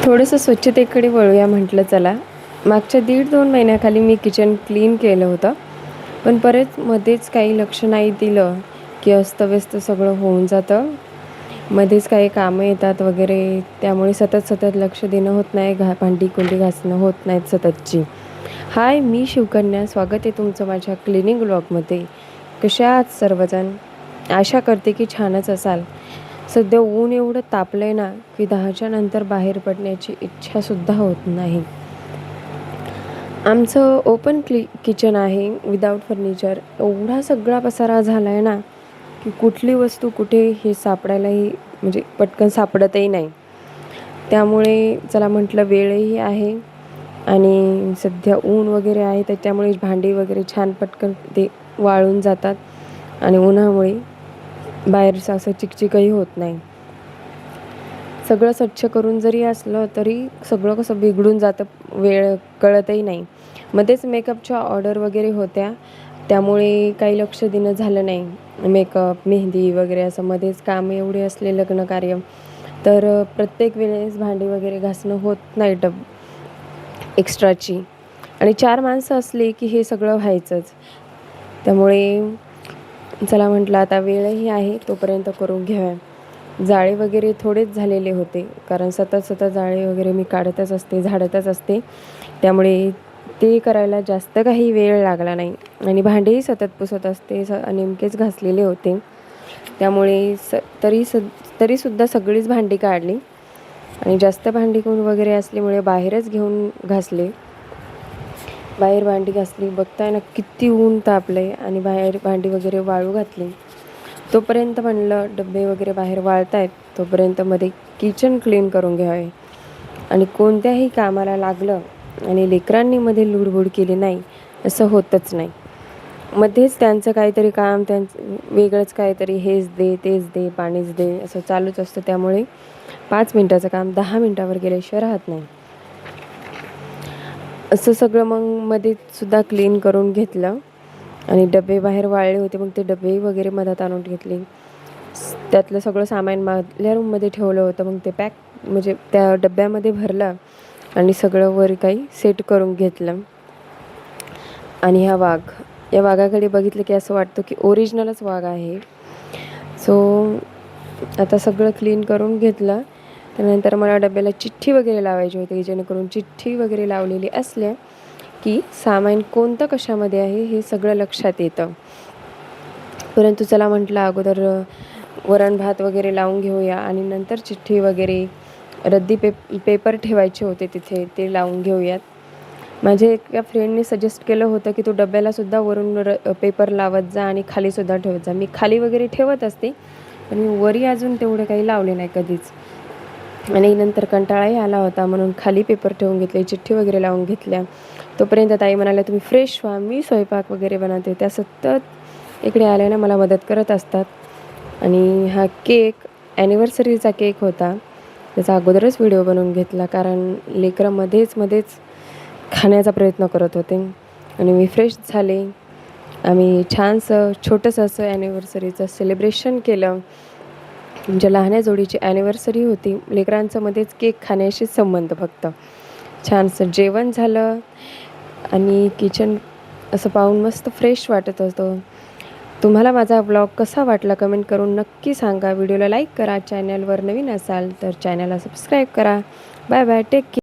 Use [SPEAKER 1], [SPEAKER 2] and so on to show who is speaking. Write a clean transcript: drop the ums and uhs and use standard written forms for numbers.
[SPEAKER 1] थोडंसं स्वच्छतेकडे वळूया म्हटलं चला. मागच्या 1.5-2 महिन्याखाली मी किचन क्लीन केलं होतं. पण परत मध्येच काही लक्ष नाही दिलं, की अस्तव्यस्त सगळं होऊन जातं. मध्येच काही कामं येतात वगैरे, त्यामुळे सतत लक्ष देणं होत नाही. भांडी-कुंडी घासणं होत नाहीत सततची. हाय, मी शिवकन्या. स्वागत आहे तुमचं माझ्या क्लिनिंग व्लॉगमध्ये. कशा आहात सर्वजण? आशा करते की छानच असाल. सध्या ऊन एवढं तापलंय ना, की 10च्या नंतर बाहेर पडण्याची इच्छासुद्धा होत नाही. आमचं ओपन किचन आहे, विदाऊट फर्निचर. एवढा सगळा पसारा झाला आहे ना, की कुठली वस्तू कुठे हे सापडायलाही म्हणजे पटकन सापडतही नाही. त्यामुळे चला म्हटलं वेळही आहे आणि सध्या ऊन वगैरे आहे, त्याच्यामुळे भांडी वगैरे छान पटकन ते वाळून जातात आणि उन्हामुळे बाहेरचं असं चिकचिकही होत नाही. सगळं स्वच्छ करून जरी असलं तरी सगळं कसं बिघडून जातं, वेळ कळतही नाही. मध्येच मेकअपच्या ऑर्डर वगैरे होत्या, त्यामुळे काही लक्ष देणं झालं नाही. मेकअप, मेहंदी वगैरे असं मध्येच कामं एवढे असले लग्नकार्य, तर प्रत्येक वेळेस भांडी वगैरे घासणं होत नाही एक्स्ट्राची. आणि 4 माणसं असली की हे सगळं व्हायचंच. त्यामुळे चला म्हटलं आता वेळही आहे, तोपर्यंत करून घ्याव्या. जाळे वगैरे थोडेच झालेले होते, कारण सतत जाळे वगैरे मी काढतच असते, झाडतच असते. त्यामुळे ते करायला जास्त काही वेळ लागला नाही आणि भांडेही सतत पुसत असते, नेमकेच घासलेले होते. त्यामुळे तरीसुद्धा सगळीच भांडी काढली आणि जास्त भांडी कोण वगैरे असल्यामुळे बाहेरच घेऊन घासले. बाहेर भांडी घासली, बघताय ना किती ऊन तापलंय आणि बाहेर भांडी वगैरे वाळू घातली. तोपर्यंत म्हणलं डबे वगैरे बाहेर वाळतायत, तोपर्यंत मध्ये किचन क्लीन करून घ्यावे. आणि कोणत्याही कामाला लागलं आणि लेकरांनी मध्ये लुडबुड केली नाही असं होतच नाही. मध्येच त्यांचं काहीतरी काम, त्यांचं वेगळंच काहीतरी, हेच दे, तेच दे, पाणीच दे, असं चालूच असतं. त्यामुळे 5 मिनिटाचं काम 10 मिनिटावर गेल्याशिवाय राहत नाही. असं सगळं मग मध्येसुद्धा क्लीन करून घेतलं आणि डबे बाहेर वाळले होते, मग ते डबे वगैरे मधात आणून घेतले. त्यातलं सगळं सामान मधल्या रूममध्ये ठेवलं होतं, मग ते पॅक म्हणजे त्या डब्यामध्ये भरलं आणि सगळं वर काही सेट करून घेतलं. आणि या वाघाकडे बघितलं की असं वाटतं की ओरिजिनलच वाघ आहे. सो आता सगळं क्लीन करून घेतलं. त्यानंतर मला डब्याला चिठ्ठी वगैरे लावायची होती, जेणेकरून चिठ्ठी वगैरे लावलेली असल्या की सामान कोणतं कशामध्ये आहे हे सगळं लक्षात येतं. परंतु चला म्हटलं अगोदर वरण भात वगैरे लावून घेऊया आणि नंतर चिठ्ठी वगैरे, रद्दी पेपर ठेवायचे होते तिथे, ते लावून घेऊयात. माझ्या एका फ्रेंडने सजेस्ट केलं होतं की तू डब्यालासुद्धा वरून पेपर लावत जा आणि खालीसुद्धा ठेवत जा. मी खाली वगैरे ठेवत असते, पण मी वरी अजून तेवढे काही लावले नाही कधीच. आणि नंतर कंटाळाही आला होता म्हणून खाली पेपर ठेवून घेतले, चिठ्ठी वगैरे लावून घेतल्या. तोपर्यंत ताई म्हणाल्या तुम्ही फ्रेश व्हा, मी स्वयंपाक वगैरे बनवते. त्या सतत इकडे आल्या ना मला मदत करत असतात. आणि हा केक ॲनिव्हर्सरीचा केक होता, त्याचा अगोदरच व्हिडिओ बनवून घेतला, कारण लेकरं मध्येच खाण्याचा प्रयत्न करत होते. आणि मी फ्रेश झाले. आम्ही छानसं छोटंसं असं ॲनिव्हर्सरीचं सेलिब्रेशन केलं. म्हणजे लहान्या जोडीची ॲनिव्हर्सरी होती. लेकरांचं मध्येच केक खाण्याशीच संबंध फक्त. छानसं जेवण झालं आणि किचन असं पाहून मस्त फ्रेश वाटत होतं. तुम्हाला माझा ब्लॉग कसा वाटला कमेंट करून नक्की सांगा. व्हिडिओला लाईक करा. चॅनलवर नवीन असाल तर चॅनलला सबस्क्राईब करा. Bye bye, take care.